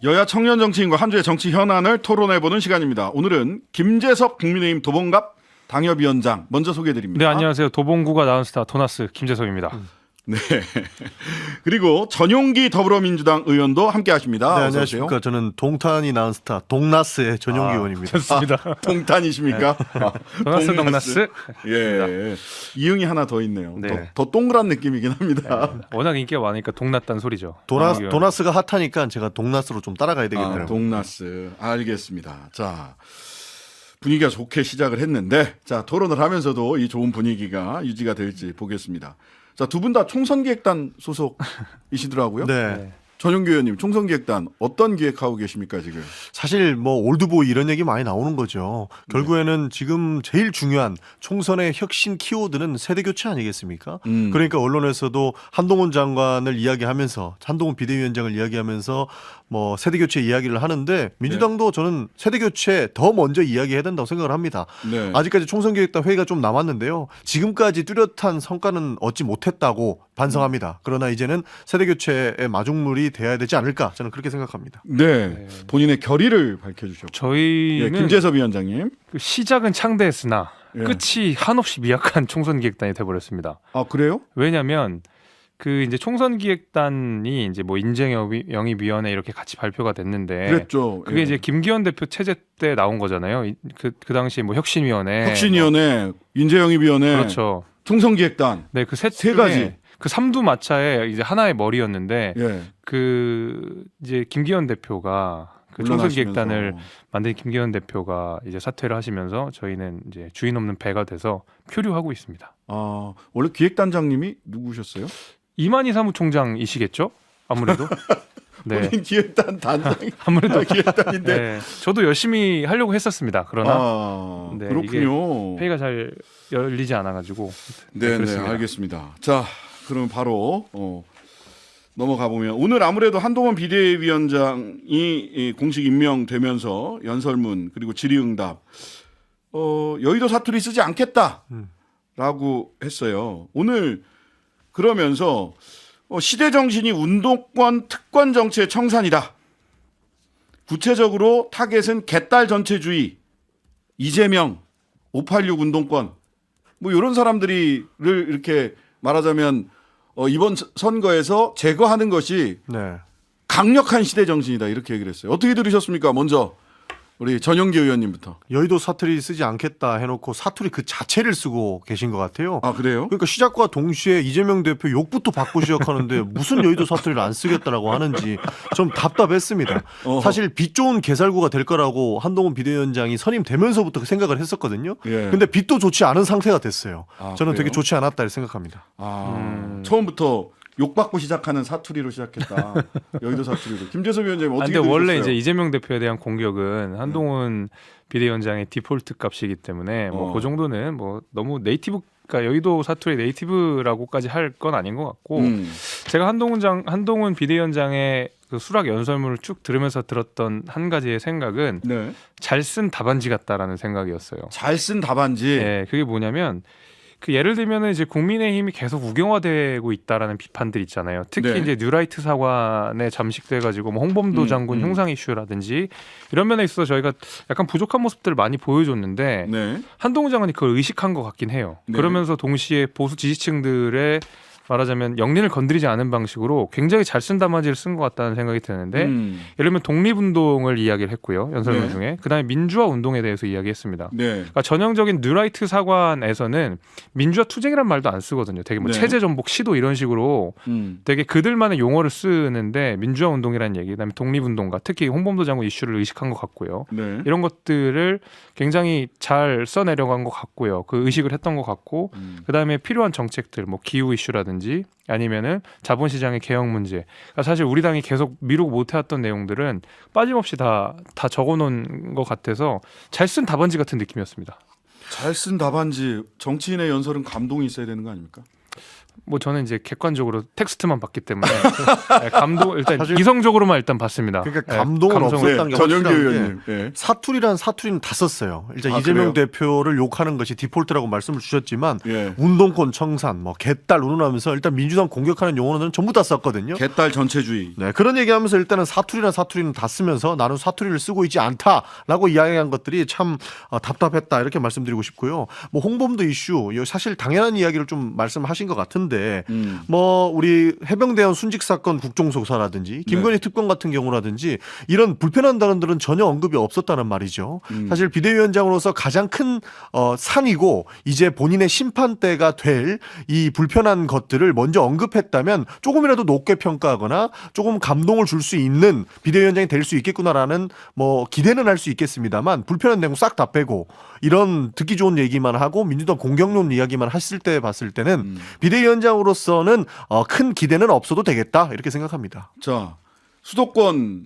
여야 청년 정치인과 한 주의 정치 현안을 토론해보는 시간입니다. 오늘은 김재섭 국민의힘 도봉갑 당협위원장 먼저 소개해드립니다. 네, 안녕하세요. 도봉구가 나온 스타 도나스 김재섭입니다. 네. 그리고 전용기 더불어민주당 의원도 함께하십니다. 네, 어서 오세요. 안녕하십니까. 저는 동탄이 나온 스타 동나스의 전용기 의원입니다. 좋습니다. 동탄이십니까? 도나스 동나스. 예. 이응이 하나 더 있네요. 네. 더 동그란 느낌이긴 합니다. 워낙 인기가 많으니까 동났다는 소리죠. 도나스가 핫하니까 제가 동나스로 좀 따라가야 되겠네요. 동나스. 알겠습니다. 자, 분위기가 좋게 시작을 했는데, 자, 토론을 하면서도 이 좋은 분위기가 유지가 될지 보겠습니다. 자, 두 분 다 총선기획단 소속이시더라고요. 네. 전용기 의원님, 총선기획단 어떤 기획하고 계십니까 지금? 사실 뭐 올드보이 이런 얘기 많이 나오는 거죠. 결국에는 지금 제일 중요한 총선의 혁신 키워드는 세대교체 아니겠습니까? 그러니까 언론에서도 한동훈 장관을 이야기하면서 한동훈 비대위원장을 이야기하면서 뭐 세대교체 이야기를 하는데 민주당도 저는 세대교체 더 먼저 이야기해야 된다고 생각을 합니다. 네. 아직까지 총선기획단 회의가 좀 남았는데요. 지금까지 뚜렷한 성과는 얻지 못했다고 반성합니다. 그러나 이제는 세대교체의 마중물이 돼야 되지 않을까 저는 그렇게 생각합니다. 네. 본인의 결의를 밝혀주셨고. 예, 저희는 김재섭 위원장님. 그 시작은 창대했으나 예. 끝이 한없이 미약한 총선기획단이 돼버렸습니다. 아, 그래요? 왜냐하면 그 이제 총선기획단이 이제 뭐 인재영입위원회 이렇게 같이 발표가 됐는데 그랬죠. 그게 예. 이제 김기현 대표 체제 때 나온 거잖아요. 그 당시에 뭐 혁신위원회, 혁신위원회, 인재영입위원회, 그렇죠. 총선기획단. 네, 그 세 가지. 그 삼두마차의 이제 하나의 머리였는데 예. 그 이제 김기현 대표가 그 총선기획단을 만든 김기현 대표가 이제 사퇴를 하시면서 저희는 이제 주인 없는 배가 돼서 표류하고 있습니다. 아, 원래 기획단장님이 누구셨어요? 이만희 사무총장이시겠죠? 아무래도. 네. 본인 기획단 단장이 아무래도 기획단인데. 네. 저도 열심히 하려고 했었습니다. 그러나 아, 네, 그렇군요. 회의가 잘 열리지 않아가지고. 네, 그렇습니다. 알겠습니다. 자, 그럼 바로 넘어가 보면 오늘 아무래도 한동훈 비대위원장이 공식 임명되면서 연설문 그리고 질의응답 여의도 사투리 쓰지 않겠다라고 했어요. 오늘 그러면서 시대 정신이 운동권 특권 정치의 청산이다. 구체적으로 타겟은 개딸 전체주의, 이재명, 586 운동권 뭐 이런 사람들이를 이렇게 말하자면 이번 선거에서 제거하는 것이 네. 강력한 시대 정신이다 이렇게 얘기를 했어요. 어떻게 들으셨습니까? 먼저 우리 전용기 의원님부터. 여의도 사투리 쓰지 않겠다 해놓고 사투리 그 자체를 쓰고 계신 것 같아요. 아, 그래요? 그러니까 시작과 동시에 이재명 대표 욕부터 받고 시작하는데 무슨 여의도 사투리를 안 쓰겠다라고 하는지 좀 답답했습니다. 사실 빛 좋은 개살구가 될 거라고 한동훈 비대위원장이 선임되면서부터 그 생각을 했었거든요. 예. 근데 빛도 좋지 않은 상태가 됐어요. 아, 저는 그래요? 되게 좋지 않았다 생각합니다. 아, 처음부터 욕받고 시작하는 사투리로 시작했다. 여의도 사투리로. 김재섭 위원장님 어떻게 근데 들으셨어요? 원래 이제 이재명 대표에 대한 공격은 한동훈 비대위원장의 디폴트 값이기 때문에 뭐 그 정도는 뭐 너무 네이티브가 여의도 사투리 네이티브라고까지 할 건 아닌 것 같고 제가 한동훈 비대위원장의 그 수락 연설문을 쭉 들으면서 들었던 한 가지의 생각은 네. 잘 쓴 답안지 같다라는 생각이었어요. 잘 쓴 답안지. 네, 그게 뭐냐면 그 예를 들면은 이제 국민의힘이 계속 우경화되고 있다라는 비판들 있잖아요. 특히 네. 이제 뉴라이트 사관에 잠식돼가지고 뭐 홍범도 장군 형상 이슈라든지 이런 면에 있어서 저희가 약간 부족한 모습들을 많이 보여줬는데 네. 한동훈 장관이 그걸 의식한 것 같긴 해요. 네. 그러면서 동시에 보수 지지층들의 말하자면 영린을 건드리지 않은 방식으로 굉장히 잘 쓴 답안지를 쓴 것 같다는 생각이 드는데 예를 들면 독립운동을 이야기를 했고요. 연설문 네. 중에. 그다음에 민주화 운동에 대해서 이야기했습니다. 네. 그러니까 전형적인 뉴라이트 사관에서는 민주화 투쟁이란 말도 안 쓰거든요. 되게 뭐 네. 체제 전복 시도 이런 식으로 되게 그들만의 용어를 쓰는데 민주화 운동이라는 얘기, 그다음에 독립운동가, 특히 홍범도 장군 이슈를 의식한 것 같고요. 네. 이런 것들을 굉장히 잘 써내려간 것 같고요. 그 의식을 했던 것 같고, 그다음에 필요한 정책들, 뭐 기후 이슈라든지 아니면은 자본시장의 개혁 문제. 그러니까 사실 우리 당이 계속 미루고 못해왔던 내용들은 빠짐없이 다 적어놓은 것 같아서 잘 쓴 답안지 같은 느낌이었습니다. 잘 쓴 답안지. 정치인의 연설은 감동이 있어야 되는 거 아닙니까? 뭐 저는 이제 객관적으로 텍스트만 봤기 때문에 감동 일단 사실- 이성적으로만 일단 봤습니다. 그러니까 예, 감동은 감성을. 없었다는 게 전영기 확실한 게 의원님. 예. 사투리란 사투리는 다 썼어요. 일단 아, 이재명 그래요? 대표를 욕하는 것이 디폴트라고 말씀을 주셨지만 예. 운동권 청산, 뭐 개딸 운운하면서 일단 민주당 공격하는 용어는 전부 다 썼거든요. 개딸 전체주의. 네, 그런 얘기하면서 일단은 사투리란 사투리는 다 쓰면서 나는 사투리를 쓰고 있지 않다라고 이야기한 것들이 참 답답했다 이렇게 말씀드리고 싶고요. 뭐 홍범도 이슈 사실 당연한 이야기를 좀 말씀하신 것 같은데 뭐 우리 해병대원 순직 사건 국정조사라든지 김건희 특검 같은 경우라든지 이런 불편한 단어들은 전혀 언급이 없었다는 말이죠. 사실 비대위원장으로서 가장 큰 산이고 이제 본인의 심판대가 될 이 불편한 것들을 먼저 언급했다면 조금이라도 높게 평가하거나 조금 감동을 줄 수 있는 비대위원장이 될 수 있겠구나라는 뭐 기대는 할 수 있겠습니다만 불편한 내용 싹 다 빼고 이런 듣기 좋은 얘기만 하고 민주당 공격론 이야기만 했을 때 봤을 때는 비대위원장으로서는 큰 기대는 없어도 되겠다 이렇게 생각합니다. 자, 수도권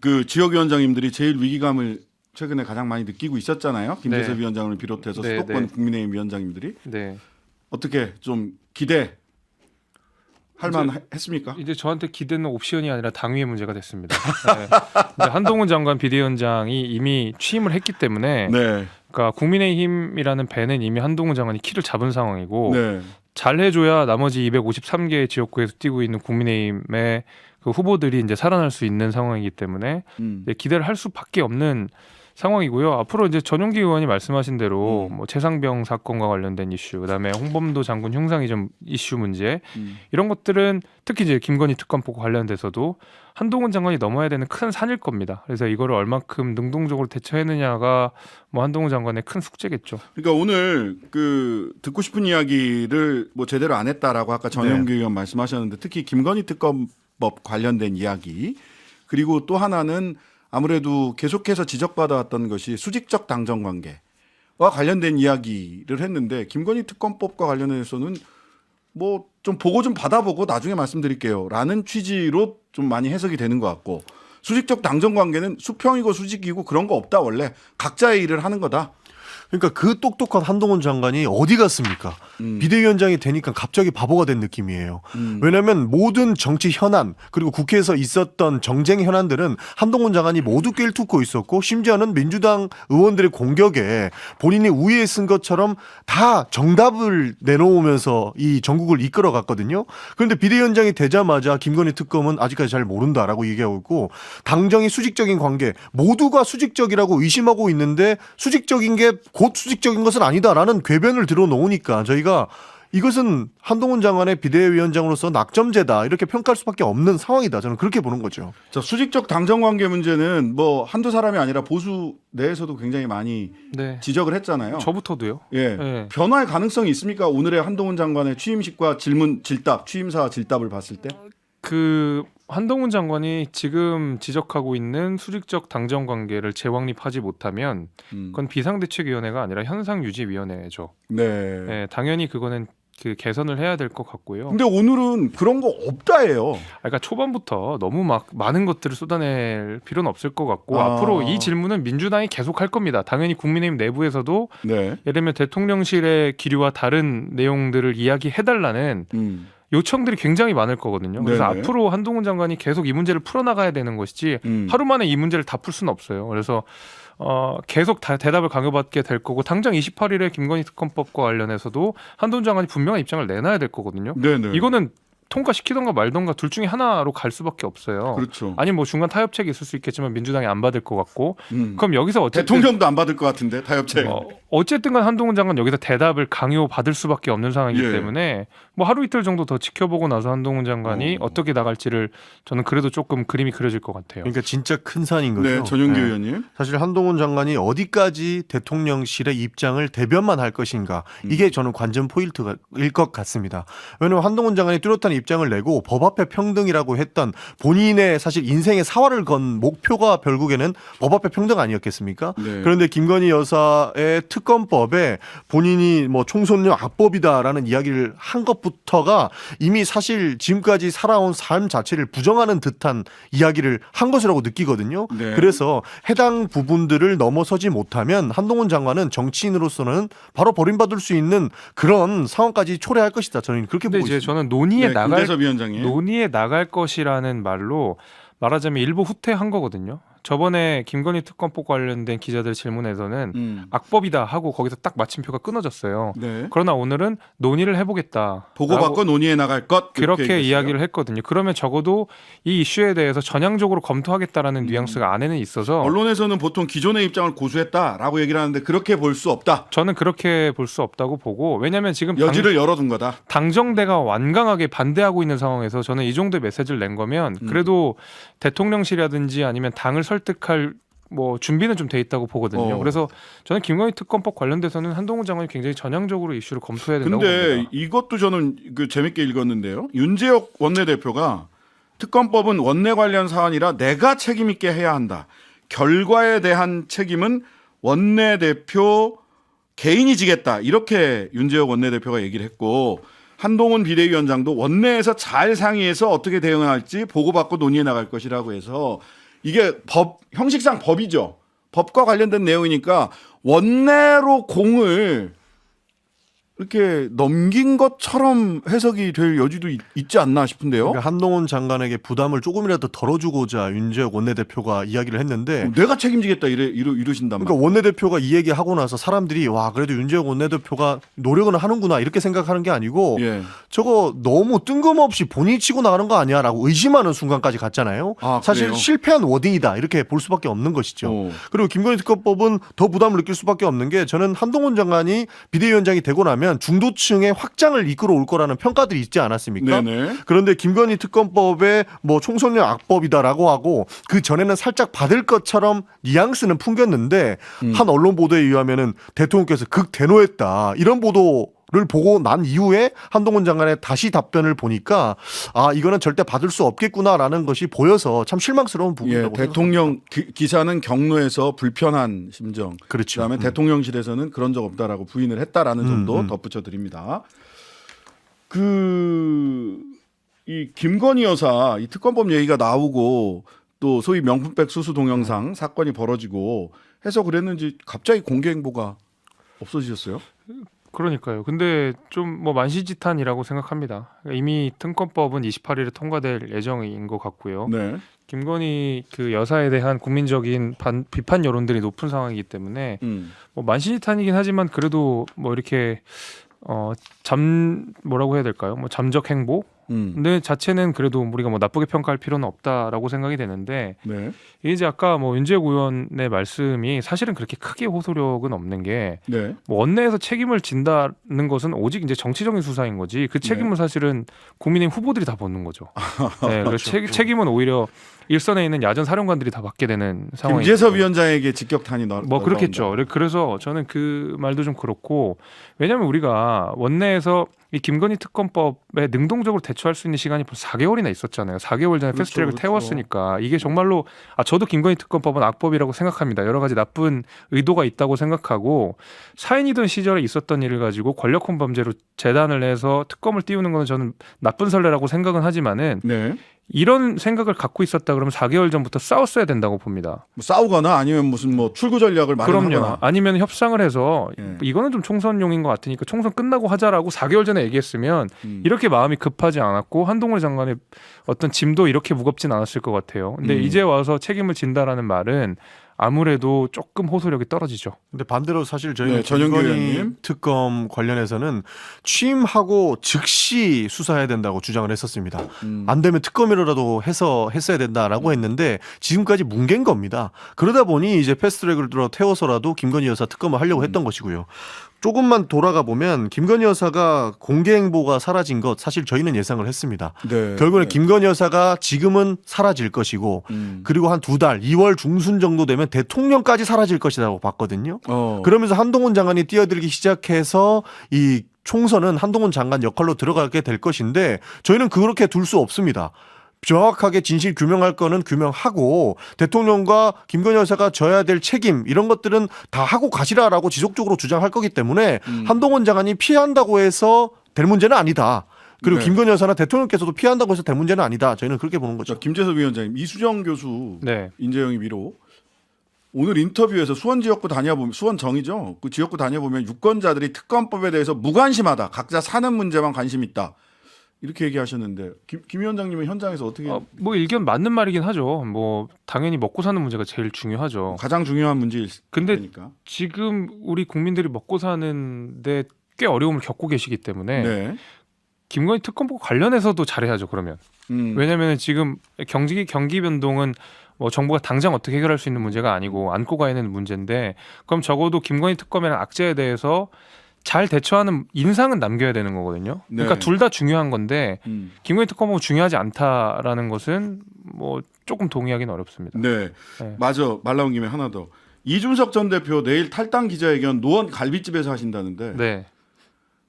그 지역위원장님들이 제일 위기감을 최근에 가장 많이 느끼고 있었잖아요. 김재섭 네. 위원장을 비롯해서 네, 수도권 네. 국민의힘 위원장님들이 네. 어떻게 좀 기대 할 만했습니까? 이제 저한테 기대는 옵션이 아니라 당위의 문제가 됐습니다. 네. 이제 한동훈 장관 비대위원장이 이미 취임을 했기 때문에 네, 그러니까 국민의힘이라는 배는 이미 한동훈 장관이 키를 잡은 상황이고 네, 잘해줘야 나머지 253개의 지역구에서 뛰고 있는 국민의힘의 그 후보들이 이제 살아날 수 있는 상황이기 때문에 이제 기대를 할 수밖에 없는 상황이고요. 앞으로 이제 전용기 의원이 말씀하신 대로 뭐 최상병 사건과 관련된 이슈, 그다음에 홍범도 장군 흉상 이전 이슈 문제 이런 것들은 특히 이제 김건희 특검법 관련돼서도 한동훈 장관이 넘어야 되는 큰 산일 겁니다. 그래서 이거를 얼마큼 능동적으로 대처했느냐가 뭐 한동훈 장관의 큰 숙제겠죠. 그러니까 오늘 그 듣고 싶은 이야기를 뭐 제대로 안 했다라고 아까 전영기 의원 말씀하셨는데 특히 김건희 특검법 관련된 이야기 그리고 또 하나는 아무래도 계속해서 지적받아왔던 것이 수직적 당정 관계와 관련된 이야기를 했는데 김건희 특검법과 관련해서는 뭐 좀 보고 좀 받아보고 나중에 말씀드릴게요라는 취지로 좀 많이 해석이 되는 것 같고 수직적 당정 관계는 수평이고 수직이고 그런 거 없다 원래 각자의 일을 하는 거다. 그러니까 그 똑똑한 한동훈 장관이 어디 갔습니까? 비대위원장이 되니까 갑자기 바보가 된 느낌이에요. 왜냐하면 모든 정치 현안 그리고 국회에서 있었던 정쟁 현안들은 한동훈 장관이 모두 꿰뚫고 있었고 심지어는 민주당 의원들의 공격에 본인이 우위에 쓴 것처럼 다 정답을 내놓으면서 이 전국을 이끌어갔거든요. 그런데 비대위원장이 되자마자 김건희 특검은 아직까지 잘 모른다라고 얘기하고 있고 당정이 수직적인 관계 모두가 수직적이라고 의심하고 있는데 수직적인 게 곧 수직적인 것은 아니다라는 궤변을 들어놓으니까 저희가 이것은 한동훈 장관의 비대위원장으로서 낙점제다 이렇게 평가할 수밖에 없는 상황이다. 저는 그렇게 보는 거죠. 자, 수직적 당정 관계 문제는 뭐 한두 사람이 아니라 보수 내에서도 굉장히 많이 네. 지적을 했잖아요. 저부터도요. 예. 네. 변화의 가능성이 있습니까? 오늘의 한동훈 장관의 취임식과 질문 질답, 취임사 질답을 봤을 때? 그 한동훈 장관이 지금 지적하고 있는 수직적 당정 관계를 재확립하지 못하면 그건 비상대책위원회가 아니라 현상유지위원회죠. 네. 네, 당연히 그거는 그 개선을 해야 될 것 같고요. 근데 오늘은 그런 거 없다예요. 그러니까 초반부터 너무 막 많은 것들을 쏟아낼 필요는 없을 것 같고 아. 앞으로 이 질문은 민주당이 계속 할 겁니다. 당연히 국민의힘 내부에서도 네. 예를 들면 대통령실의 기류와 다른 내용들을 이야기해달라는 요청들이 굉장히 많을 거거든요. 그래서 네네. 앞으로 한동훈 장관이 계속 이 문제를 풀어나가야 되는 것이지 하루 만에 이 문제를 다 풀 수는 없어요. 그래서 계속 대답을 강요받게 될 거고 당장 28일에 김건희 특검법과 관련해서도 한동훈 장관이 분명한 입장을 내놔야 될 거거든요. 네네. 이거는 통과시키던가 말던가 둘 중에 하나로 갈 수밖에 없어요. 그렇죠. 아니 뭐 중간 타협책이 있을 수 있겠지만 민주당이 안 받을 것 같고 그럼 여기서 어쨌든 대통령도 안 받을 것 같은데 타협책. 어쨌든간 한동훈 장관 여기서 대답을 강요받을 수밖에 없는 상황이기 예. 때문에 뭐 하루 이틀 정도 더 지켜보고 나서 한동훈 장관이 어떻게 나갈지를 저는 그래도 조금 그림이 그려질 것 같아요. 그러니까 진짜 큰 산인 거죠. 네, 전용기 의원님. 사실 한동훈 장관이 어디까지 대통령실의 입장을 대변만 할 것인가 이게 저는 관전 포인트일 것 같습니다. 왜냐하면 한동훈 장관이 뚜렷한 입장을 내고 법 앞에 평등이라고 했던 본인의 사실 인생의 사활을 건 목표가 결국에는 법 앞에 평등 아니었겠습니까? 네. 그런데 김건희 여사의 특검법에 본인이 뭐 총선용 악법이다라는 이야기를 한 것부터가 이미 사실 지금까지 살아온 삶 자체를 부정하는 듯한 이야기를 한 것이라고 느끼거든요. 네. 그래서 해당 부분들을 넘어서지 못하면 한동훈 장관은 정치인으로서는 바로 버림받을 수 있는 그런 상황까지 초래할 것이다. 저는 그렇게 근데 보고 이제 있습니다. 저는 김대섭 위원장이 논의에 나갈 것이라는 말로 말하자면 일부 후퇴한 거거든요. 저번에 김건희 특검법 관련된 기자들 질문에서는 악법이다 하고 거기서 딱 마침표가 끊어졌어요. 네. 그러나 오늘은 논의를 해보겠다. 보고받고 논의해 나갈 것 그렇게 얘기했어요. 이야기를 했거든요. 그러면 적어도 이 이슈에 대해서 전향적으로 검토하겠다라는 뉘앙스가 안에는 있어서 언론에서는 보통 기존의 입장을 고수했다라고 얘기를 하는데 그렇게 볼 수 없다. 저는 그렇게 볼 수 없다고 보고 왜냐하면 지금 여지를 열어둔 거다. 당정대가 완강하게 반대하고 있는 상황에서 저는 이 정도의 메시지를 낸 거면 그래도 대통령실이라든지 아니면 당을 설득할 뭐 준비는 좀 돼 있다고 보거든요. 그래서 저는 김건희 특검법 관련돼서는 한동훈 장관이 굉장히 전향적으로 이슈를 검토해야 된다고 근데 봅니다. 이것도 저는 그 재밌게 읽었는데요. 윤재옥 원내대표가 특검법은 원내 관련 사안이라 내가 책임 있게 해야 한다. 결과에 대한 책임은 원내대표 개인이 지겠다. 이렇게 윤재옥 원내대표가 얘기를 했고 한동훈 비대위원장도 원내에서 잘 상의해서 어떻게 대응할지 보고받고 논의해 나갈 것이라고 해서 이게 형식상 법이죠. 법과 관련된 내용이니까 원내로 공을 이렇게 넘긴 것처럼 해석이 될 여지도 있지 않나 싶은데요. 그러니까 한동훈 장관에게 부담을 조금이라도 덜어주고자 윤재욱 원내대표가 이야기를 했는데 내가 책임지겠다 이러신단 말이에요. 그러니까 원내대표가 이 얘기하고 나서 사람들이 와 그래도 윤재욱 원내대표가 노력은 하는구나 이렇게 생각하는 게 아니고 예. 저거 너무 뜬금없이 본인이 치고 나가는 거 아니야라고 의심하는 순간까지 갔잖아요. 아, 사실 그래요? 실패한 워딩이다 이렇게 볼 수밖에 없는 것이죠. 오. 그리고 김건희 특검법은 더 부담을 느낄 수밖에 없는 게 저는 한동훈 장관이 비대위원장이 되고 나면 중도층의 확장을 이끌어 올 거라는 평가들이 있지 않았습니까? 네네. 그런데 김건희 특검법에 뭐 총선용 악법이다라고 하고 그 전에는 살짝 받을 것처럼 뉘앙스는 풍겼는데 한 언론 보도에 의하면은 대통령께서 극대노했다 이런 보도를 보고 난 이후에 한동훈 장관의 다시 답변을 보니까 아 이거는 절대 받을 수 없겠구나라는 것이 보여서 참 실망스러운 예, 부분이라고 대통령 기사는 경로에서 불편한 심정. 그렇죠. 그다음에 대통령실에서는 그런 적 없다라고 부인을 했다라는 점도 덧붙여 드립니다. 이 김건희 여사 이 특검법 얘기가 나오고 또 소위 명품백 수수 동영상 사건이 벌어지고 해서 그랬는지 갑자기 공개 행보가 없어지셨어요? 그러니까요. 근데 좀 뭐 만시지탄이라고 생각합니다. 이미 특검법은 28일에 통과될 예정인 것 같고요. 네. 김건희 그 여사에 대한 국민적인 비판 여론들이 높은 상황이기 때문에 뭐 만시지탄이긴 하지만 그래도 뭐 이렇게 뭐라고 해야 될까요? 뭐 잠적 행보? 근데 자체는 그래도 우리가 뭐 나쁘게 평가할 필요는 없다라고 생각이 되는데 네. 이게 이제 아까 뭐 윤재욱 의원의 말씀이 사실은 그렇게 크게 호소력은 없는 게 네. 뭐 원내에서 책임을 진다는 것은 오직 이제 정치적인 수사인 거지 그 책임은 사실은 국민의힘 후보들이 다 벗는 거죠. 네, 그렇죠. 책임은 오히려 일선에 있는 야전 사령관들이 다 받게 되는 상황이. 김재섭 위원장에게 직격탄이 뭐 그렇겠죠. 그래서 저는 그 말도 좀 그렇고 왜냐하면 우리가 원내에서 이 김건희 특검법에 능동적으로 대처할 수 있는 시간이 벌써 4개월이나 있었잖아요. 4개월 전에 그렇죠, 패스트트랙을 그렇죠. 태웠으니까 이게 정말로 저도 김건희 특검법은 악법이라고 생각합니다. 여러 가지 나쁜 의도가 있다고 생각하고 사인이던 시절에 있었던 일을 가지고 권력혼 범죄로 재단을 해서 특검을 띄우는 건 저는 나쁜 선례라고 생각은 하지만은 네. 이런 생각을 갖고 있었다 그러면 4개월 전부터 싸웠어야 된다고 봅니다. 뭐 싸우거나 아니면 무슨 뭐 출구 전략을 마련하거나. 그럼요. 아니면 협상을 해서 예. 이거는 좀 총선용인 것 같으니까 총선 끝나고 하자라고 4개월 전에 얘기했으면 이렇게 마음이 급하지 않았고 한동훈 장관의 어떤 짐도 이렇게 무겁진 않았을 것 같아요. 근데 이제 와서 책임을 진다라는 말은 아무래도 조금 호소력이 떨어지죠. 근데 반대로 사실 저희는 네, 전영규 김건희 의원님. 특검 관련해서는 취임하고 즉시 수사해야 된다고 주장을 했었습니다. 안 되면 특검이라도 했어야 된다라고 했는데 지금까지 뭉갠 겁니다. 그러다 보니 이제 패스트트랙을 들어 태워서라도 김건희 여사 특검을 하려고 했던 것이고요. 조금만 돌아가 보면 김건희 여사가 공개 행보가 사라진 것 사실 저희는 예상을 했습니다. 네. 결국에는 김건희 여사가 지금은 사라질 것이고 그리고 한 2달 2월 중순 정도 되면 대통령까지 사라질 것이라고 봤거든요. 그러면서 한동훈 장관이 뛰어들기 시작해서 이 총선은 한동훈 장관 역할로 들어가게 될 것인데 저희는 그렇게 둘 수 없습니다. 정확하게 진실 규명할 거는 규명하고 대통령과 김건희 여사가 져야 될 책임 이런 것들은 다 하고 가시라라고 지속적으로 주장할 거기 때문에 한동훈 장관이 피한다고 해서 될 문제는 아니다. 그리고 네. 김건희 여사나 대통령께서도 피한다고 해서 될 문제는 아니다. 저희는 그렇게 보는 거죠. 자, 김재섭 위원장님, 이수정 교수 네. 인재영입 1호 오늘 인터뷰에서 수원 지역구 다녀보면 수원정이죠. 그 지역구 다녀보면 유권자들이 특검법에 대해서 무관심하다. 각자 사는 문제만 관심 있다. 이렇게 얘기하셨는데 김 위원장님은 현장에서 어떻게 뭐 일견 맞는 말이긴 하죠. 뭐 당연히 먹고 사는 문제가 제일 중요하죠. 가장 중요한 문제일 근데 테니까. 지금 우리 국민들이 먹고 사는데 꽤 어려움을 겪고 계시기 때문에 네. 김건희 특검과 관련해서도 잘해야죠. 그러면 왜냐하면 지금 경기 변동은 뭐 정부가 당장 어떻게 해결할 수 있는 문제가 아니고 안고 가야 되는 문제인데 그럼 적어도 김건희 특검이라는 악재에 대해서 잘 대처하는 인상은 남겨야 되는 거거든요. 네. 그러니까 둘 다 중요한 건데 김건희 특검하고 중요하지 않다라는 것은 뭐 조금 동의하기는 어렵습니다. 네. 네. 맞아. 말 나온 김에 하나 더. 이준석 전 대표 내일 탈당 기자회견 노원 갈비집에서 하신다는데 네.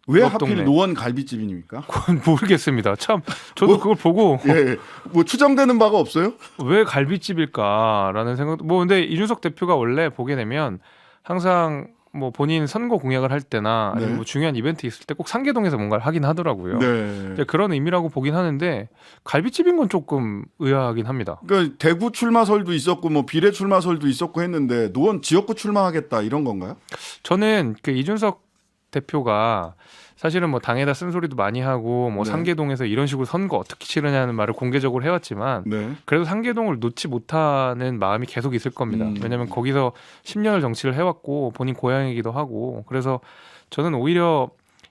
왜 옆 하필 동네. 노원 갈비집입니까? 그건 모르겠습니다. 참 저도 뭐, 그걸 보고 예. 뭐 추정되는 바가 없어요? 왜 갈비집일까라는 생각도 뭐 근데 이준석 대표가 원래 보게 되면 항상 뭐 본인 선거 공약을 할 때나 아니면 네. 뭐 중요한 이벤트 있을 때 꼭 상계동에서 뭔가를 하긴 하더라고요. 네. 이제 그런 의미라고 보긴 하는데 갈비집인 건 조금 의아하긴 합니다. 그러니까 대구 출마설도 있었고 뭐 비례 출마설도 있었고 했는데 노원 지역구 출마하겠다 이런 건가요? 저는 그 이준석 대표가 사실은 뭐 당에다 쓴소리도 많이 하고 뭐 네. 상계동에서 이런 식으로 선거 어떻게 치르냐는 말을 공개적으로 해왔지만 네. 그래도 상계동을 놓지 못하는 마음이 계속 있을 겁니다. 왜냐하면 거기서 10년을 정치를 해왔고 본인 고향이기도 하고 그래서 저는 오히려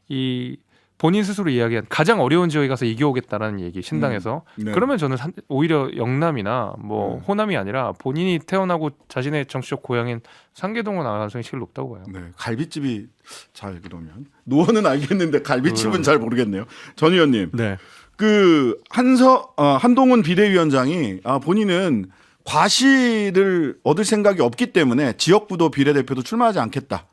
이 본인 스스로 이야기한 가장 어려운 지역에 가서 이겨오겠다라는 얘기 신당에서 네. 그러면 저는 오히려 영남이나 뭐 네. 호남이 아니라 본인이 태어나고 자신의 정치적 고향인 상계동으로 나갈 가능성이 제일 높다고 봐요. 네. 갈비집이 잘 그러면 노원은 알겠는데 갈비집은 잘 모르겠네요. 전 의원님. 네. 그 한동훈 비대위원장이 본인은 과실을 얻을 생각이 없기 때문에 지역구도 비례대표도 출마하지 않겠다.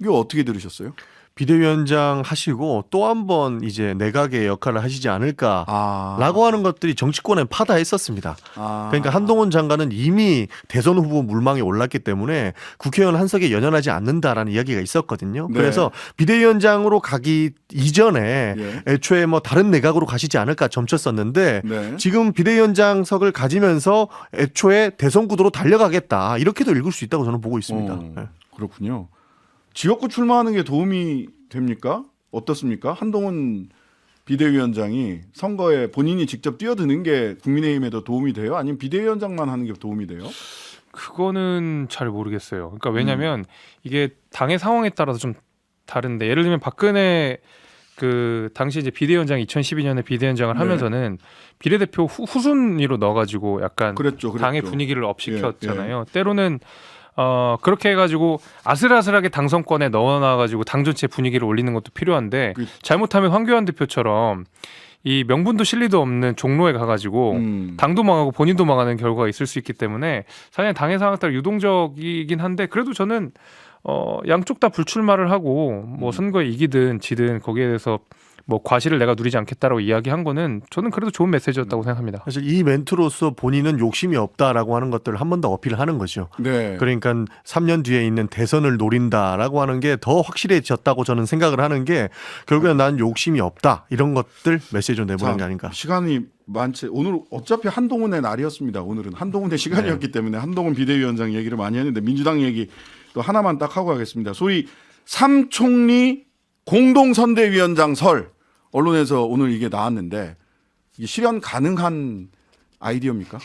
이거 어떻게 들으셨어요? 비대위원장 하시고 또 한 번 이제 내각의 역할을 하시지 않을까라고 하는 것들이 정치권에 파다했었습니다. 그러니까 한동훈 장관은 이미 대선 후보 물망에 올랐기 때문에 국회의원 한석에 연연하지 않는다라는 이야기가 있었거든요. 네. 그래서 비대위원장으로 가기 이전에 예. 애초에 뭐 다른 내각으로 가시지 않을까 점쳤었는데 네. 지금 비대위원장석을 가지면서 애초에 대선 구도로 달려가겠다 이렇게도 읽을 수 있다고 저는 보고 있습니다. 네. 그렇군요. 지역구 출마하는 게 도움이 됩니까? 어떻습니까? 한동훈 비대위원장이 선거에 본인이 직접 뛰어드는 게 국민의힘에도 도움이 돼요? 아니면 비대위원장만 하는 게 도움이 돼요? 그거는 잘 모르겠어요. 그러니까 왜냐하면 이게 당의 상황에 따라서 좀 다른데 예를 들면 박근혜 그 당시 이제 비대위원장 2012년에 비대위원장을 네. 하면서는 비례대표 후순위로 넣어가지고 약간 그랬죠. 당의 분위기를 업시켰잖아요. 예. 때로는 그렇게 해가지고 아슬아슬하게 당선권에 넣어놔가지고 당 전체 분위기를 올리는 것도 필요한데 잘못하면 황교안 대표처럼 이 명분도 실리도 없는 종로에 가가지고 당도 망하고 본인도 망하는 결과가 있을 수 있기 때문에 사실 당의 상황에 따라 유동적이긴 한데 그래도 저는 양쪽 다 불출마를 하고 뭐 선거에 이기든 지든 거기에 대해서 뭐 과실을 내가 누리지 않겠다라고 이야기한 거는 저는 그래도 좋은 메시지였다고 생각합니다. 사실 이 멘트로서 본인은 욕심이 없다라고 하는 것들을 한 번 더 어필을 하는 거죠. 네. 그러니까 3년 뒤에 있는 대선을 노린다라고 하는 게 더 확실해졌다고 저는 생각을 하는 게 결국엔 난 욕심이 없다 이런 것들 메시지로 내보낸 게 아닌가. 시간이 많지. 오늘 어차피 한동훈의 날이었습니다. 오늘은 한동훈의 시간이었기 때문에 한동훈 비대위원장 얘기를 많이 했는데 민주당 얘기 또 하나만 딱 하고 가겠습니다. 소위 삼총리 공동선대위원장 설 언론에서 오늘 이게 나왔는데 이게 실현 가능한 아이디어입니까?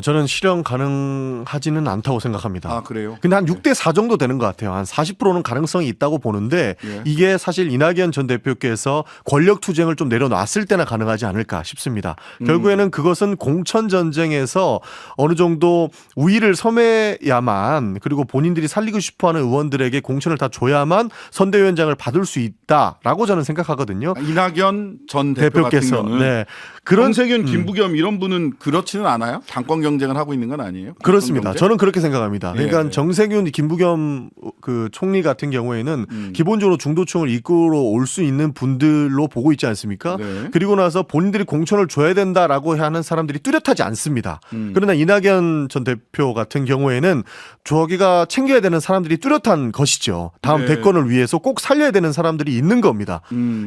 저는 실현 가능하지는 않다고 생각합니다. 아, 그래요? 근데 한 6대 4 정도 되는 것 같아요. 한 40%는 가능성이 있다고 보는데 예. 이게 사실 이낙연 전 대표께서 권력 투쟁을 좀 내려놨을 때나 가능하지 않을까 싶습니다. 결국에는 그것은 공천 전쟁에서 어느 정도 우위를 섬해야만 그리고 본인들이 살리고 싶어하는 의원들에게 공천을 다 줘야만 선대위원장을 받을 수 있다라고 저는 생각하거든요. 이낙연 전 대표 같은 대표께서 경우는 네. 그런 정세균, 김부겸 이런 분은 그렇지는 않아요? 당권 정권 경쟁을 하고 있는 건 아니에요? 그렇습니다. 경쟁? 저는 그렇게 생각합니다. 그러니까 예. 정세균, 김부겸 그 총리 같은 경우에는 기본적으로 중도층을 이끌어 올 수 있는 분들로 보고 있지 않습니까? 네. 그리고 나서 본인들이 공천을 줘야 된다라고 하는 사람들이 뚜렷하지 않습니다. 그러나 이낙연 전 대표 같은 경우에는 저기가 챙겨야 되는 사람들이 뚜렷한 것이죠. 다음 네. 대권을 위해서 꼭 살려야 되는 사람들이 있는 겁니다.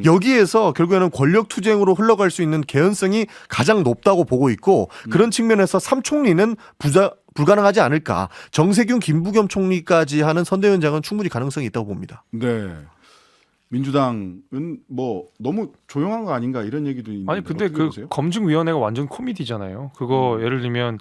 여기에서 결국에는 권력 투쟁으로 흘러갈 수 있는 개연성이 가장 높다고 보고 있고 그런 측면에서 삼총리는 불가능하지 않을까. 정세균, 김부겸 총리까지 하는 선대위원장은 충분히 가능성이 있다고 봅니다. 네. 민주당은 뭐 너무 조용한 거 아닌가 이런 얘기도 있는데 아니 근데 어떻게 그 보세요? 검증위원회가 완전 코미디잖아요. 그거 예를 들면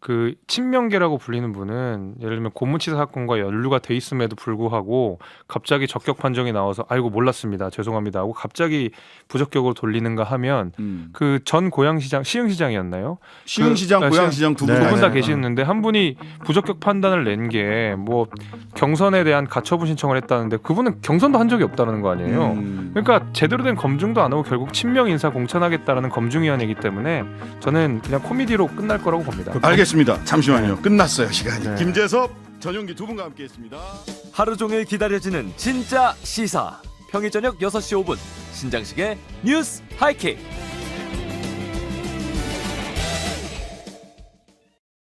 그 친명계라고 불리는 분은 예를 들면 고문치사 사건과 연루가 돼 있음에도 불구하고 갑자기 적격 판정이 나와서 아이고 몰랐습니다 죄송합니다 하고 갑자기 부적격으로 돌리는가 하면 그 전 고양시장 시흥시장이었나요? 시흥시장, 고양시장 두 분 네. 두 분 다 네. 계시는데 한 분이 부적격 판단을 낸 게 뭐 경선에 대한 가처분 신청을 했다는데 그분은 경선도 한 적이 없다는 거 아니에요. 그러니까 제대로 된 검증도 안 하고 결국 친명 인사 공천하겠다라는 검증위원회이기 때문에 저는 그냥 코미디로 끝날 거라고 봅니다. 알겠습니다. 잠시만요. 끝났어요 시간이. 네. 김재섭, 전용기 두 분과 함께했습니다. 하루 종일 기다려지는 진짜 시사. 평일 저녁 6시 5분 신장식의 뉴스 하이킥.